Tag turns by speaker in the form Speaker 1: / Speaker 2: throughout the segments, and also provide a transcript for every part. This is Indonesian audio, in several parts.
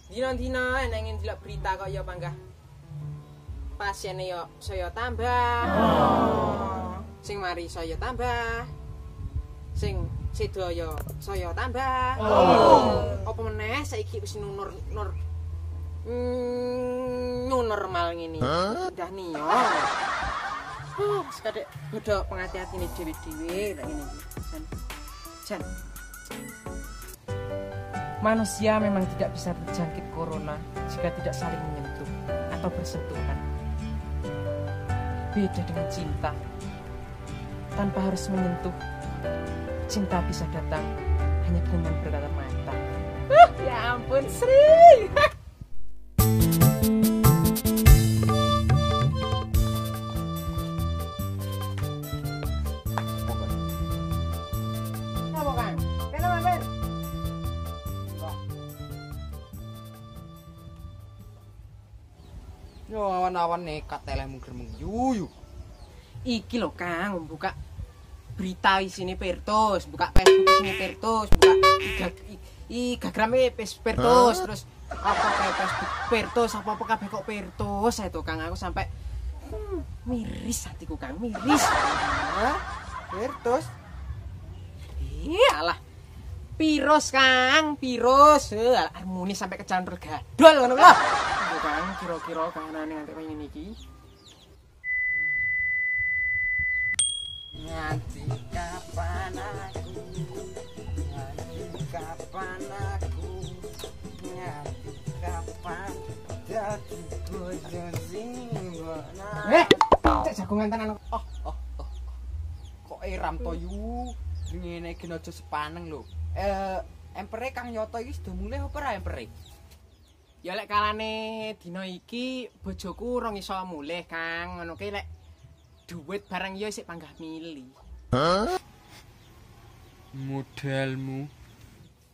Speaker 1: Dina-dina nengin delok berita kok ya panggah. Pasiene yo saya tambah. Sing mari saya tambah. Sing sedaya saya tambah. Apa meneh saiki wis nur normal ngene. Udah niyo. Sekadek bodho pengati-atine dhewe-dhewe lek ngene iki. Jan. Manusia memang tidak bisa terjangkit corona jika tidak saling menyentuh atau bersentuhan. Beda dengan cinta. Tanpa harus menyentuh, cinta bisa datang hanya dengan bertatap mata. Ya ampun, Sri.
Speaker 2: Yo awan-awan nekat telemu gremeng yuyu.
Speaker 1: Iki lho Kang, buka berita isine Pertus, buka Facebook isine Pertus, buka Instagrame Pertus, terus apa kayak Facebook Pertus, apa kabeh kok Pertus itu Kang, aku sampai miris hatiku Kang, miris.
Speaker 2: Pertus.
Speaker 1: Iyalah. Pirus Kang, pirus. Harmoni sampai ke jalan tergadol ngono lho. Kang, kira-kira kahanane nganti koyo ngene iki.
Speaker 2: Nganti kapan aku? Nganti kapan aku? Nganti kapan dadi bojo sing
Speaker 1: Cek jagongan tenan.
Speaker 2: Kok eram to yu? Ngene iki aja sepaneng lho. Empere Kang Yoto iki sudah mulai apa ora empere?
Speaker 1: Ya lek kalane dina iki bojoku ora iso mulih Kang, ngono ki lek duit barang ya sik panggah milih.
Speaker 2: Modelmu.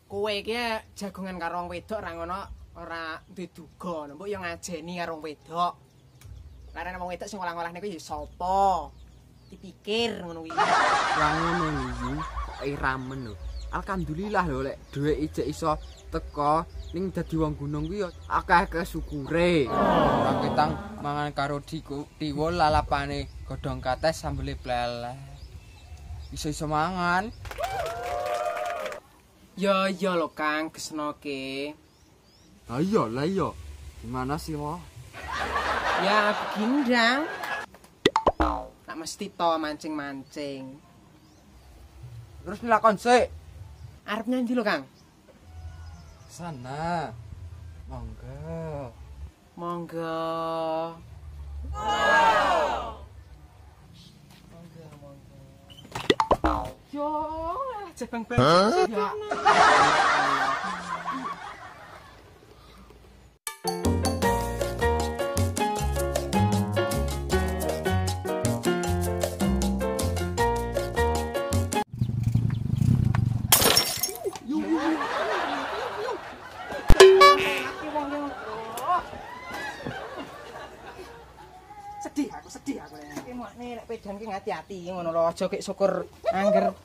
Speaker 1: Kowe iki jagongan karo wong wedok ra ngono ora duwe duga, mbok ya ngajeni karo wong wedok. Larane wong wedok sing olah-olah niku ya sapa? Dipikir ngono kuwi.
Speaker 2: Lah ngono iki iramen lho. Alhamdulillah lho lek dhuwit ijek iso teko ning dadi wong gunung kuwi akeh kesyukure. Ora ketang mangan karo tiwul lalapane godhong kates sambele bleleh. Iso-iso mangan.
Speaker 1: Ya iya lho Kang, kesenoke.
Speaker 2: Lah iya. Gimana sih lo?
Speaker 1: Ya begini dang. Tak mesti to mancing-mancing.
Speaker 2: Terus nglakon sik.
Speaker 1: Arep nandi lho Kang.
Speaker 2: Sana. Monggo.
Speaker 1: Monggo. Yo, jebang-bang. Ya. Sedih aku nek mokne nek pedan ki ngati-ati ngono lho aja kek syukur angger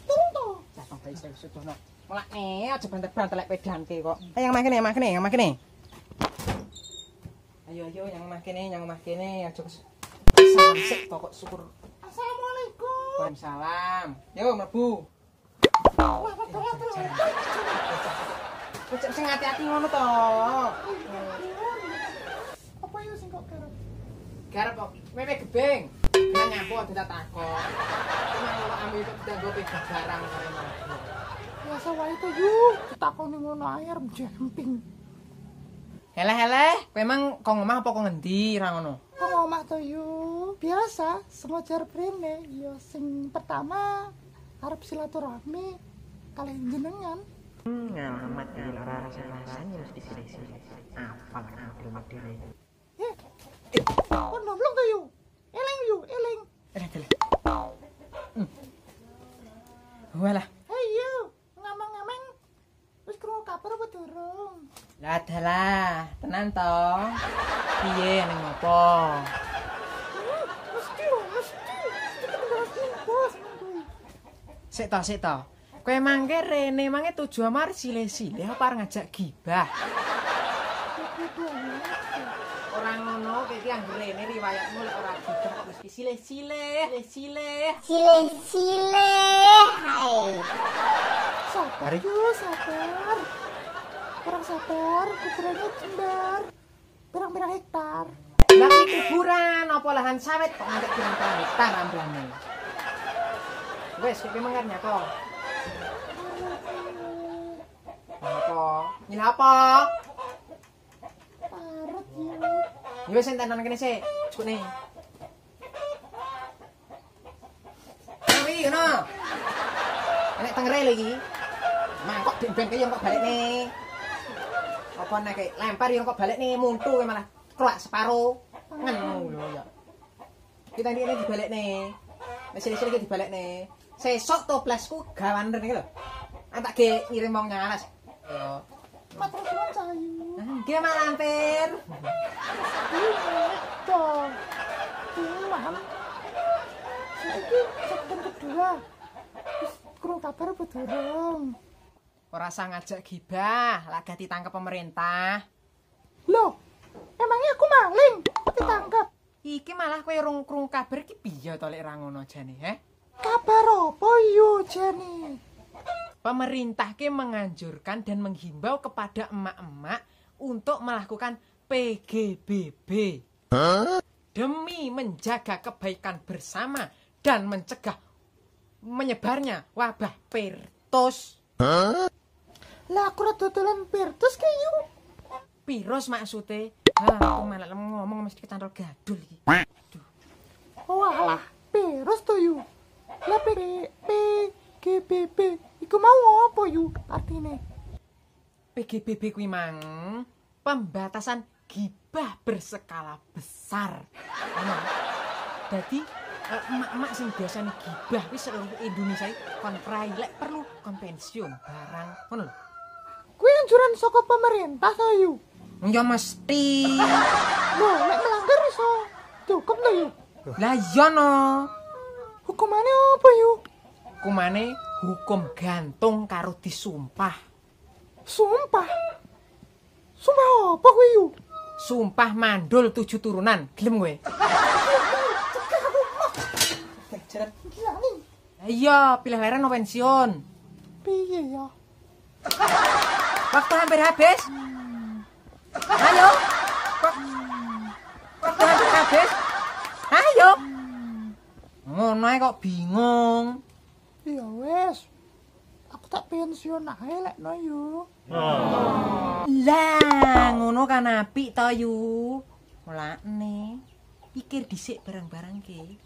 Speaker 1: datang bae iso sudono melakne aja banter-banter lek pedanke kok yang makene ayo yang makene aja salam sik kok syukur. Assalamualaikum. Waalaikumsalam. Yo mlebu. Kok sing ngati-ati ngono to. Apa yo sing kok garap kok mewe gebeng nang nyapu ada takon cuma ambil itu dianggo pegang barang karo mlaku biasa wae to yu takon ngono ae arep jemping hele kowe emang kok ngomah apa kok ngendi ra ngono
Speaker 3: kok ngomah to yu biasa semua jar brene yo sing pertama arep silaturahmi kalian jenengan
Speaker 1: ngalamat iki ora rasa-rasane mesti sini apa model-model
Speaker 3: kon nomblong to yu. Eling.
Speaker 1: Walah.
Speaker 3: Ayo, ngamang-ngamang. Wis krungu kabar apa durung?
Speaker 1: Lah dalah, tenan to. Piye ning opo?
Speaker 3: Mesti. Bos.
Speaker 1: Sik to. Kowe mangke rene mangke tujuan mar sile-sile apa ngajak gibah? Orang ngono iki anggere riwayatmu lek ora butuh kok mesti silih-silih.
Speaker 3: Sabar yuk, sabar. Kurang sabar, kuburannya jembar. Pirang-pirang hektar.
Speaker 1: Lah iki kuburan apa lahan sawit kok ngantek pirang-pirang hektar amblane. Wes kowe mengernya kok. Apa? Nyil apa?
Speaker 3: Parut yuk.
Speaker 1: Ya wis enten kene sik, cukne. Kuwi ngono. Nek tengere lagi. Mangkok ben kaya kok balik nih. Apa nek lempar yo kok balik nih muntu malah kelak separo. Ngono lho ya. Kita ini dibalik nih. Nek sile-sile iki dibalik nih. Sesuk toplesku gawan rene lho. Tak ge ngirim wong nyalas. Yo.
Speaker 3: Matur suwun Cahayu.
Speaker 1: Nggih Mak Lampir.
Speaker 3: Dong. Mam. Saiki sektor kedua. Wis kurang kabar apa durung?
Speaker 1: Ora usah ngajak gibah, lagi ditangkap pemerintah.
Speaker 3: Loh, emangnya aku maling? Ditangkap.
Speaker 1: Iki malah kowe rung krung kabar iki piye to lek ra ngono jane,
Speaker 3: Kabar apa yo jane?
Speaker 1: Pemerintah ki menganjurkan dan menghimbau kepada emak-emak untuk melakukan PGBB. Demi menjaga kebaikan bersama dan mencegah menyebarnya wabah virus.
Speaker 3: Lah aku ora dodolan pirtus ki yo.
Speaker 1: Virus maksude? Aku malah ngomong mesti kecantol gadul iki.
Speaker 3: Oh alah, virus to yo. Lah PGBB iku mau apa yo artine?
Speaker 1: PGBB kuwi mang pembatasan gibah berskala besar. Jadi emak-emak sing biasane gibah wis seluruh Indonesia kon prai lek perlu kon pensiun barang ngono lho.
Speaker 3: Kuwi anjuran saka pemerintah ta yo?
Speaker 1: Ya mesti.
Speaker 3: Loh, lek melanggar iso cukup lho yo.
Speaker 1: Lah iya no.
Speaker 3: Hukumane apa yo?
Speaker 1: Hukumane hukum gantung karo disumpah.
Speaker 3: Sumpah. Sumpah apa kuwi yo?
Speaker 1: Sumpah mandul 7 turunan. Gelem kowe?
Speaker 3: Gila nih.
Speaker 1: Iya, pilih leren no pensiun.
Speaker 3: Piye ya?
Speaker 1: Waktu hampir habis. Ayo. Waktu hampir habis. Ayo. Ngono ae kok bingung.
Speaker 3: Ya wes. Aku tak pensiun ae lek no yo.
Speaker 1: Lah, ngono kan apik to yu. Mulane pikir dhisik barang-barang ki.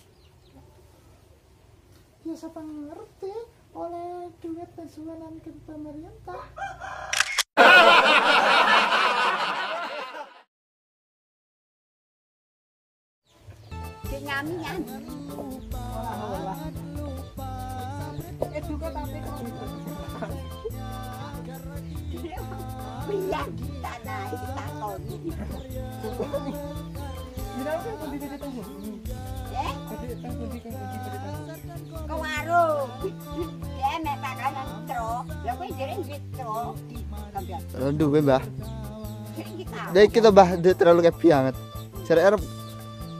Speaker 3: Ya siapa ngerti oleh duit pensiunan ke pemerintah.
Speaker 4: Nyami-nyami.
Speaker 1: Juga tapi
Speaker 4: Biar kita naik takoni. Ke warung. Dia mek pakanan tro. Lah kowe jere duit tro.
Speaker 5: Duwe Mbah.
Speaker 4: Jere kita.
Speaker 5: Dek kita Mbah terlalu kepi banget. Jare arep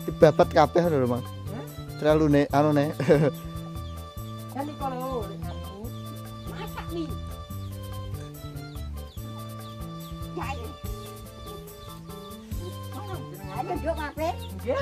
Speaker 5: dibabat kabeh lho, Mang. Terlalu ne anu ne.
Speaker 1: kan iki kalau
Speaker 4: Masak mie. Jadi. Ada dok ngapain?
Speaker 1: nggih.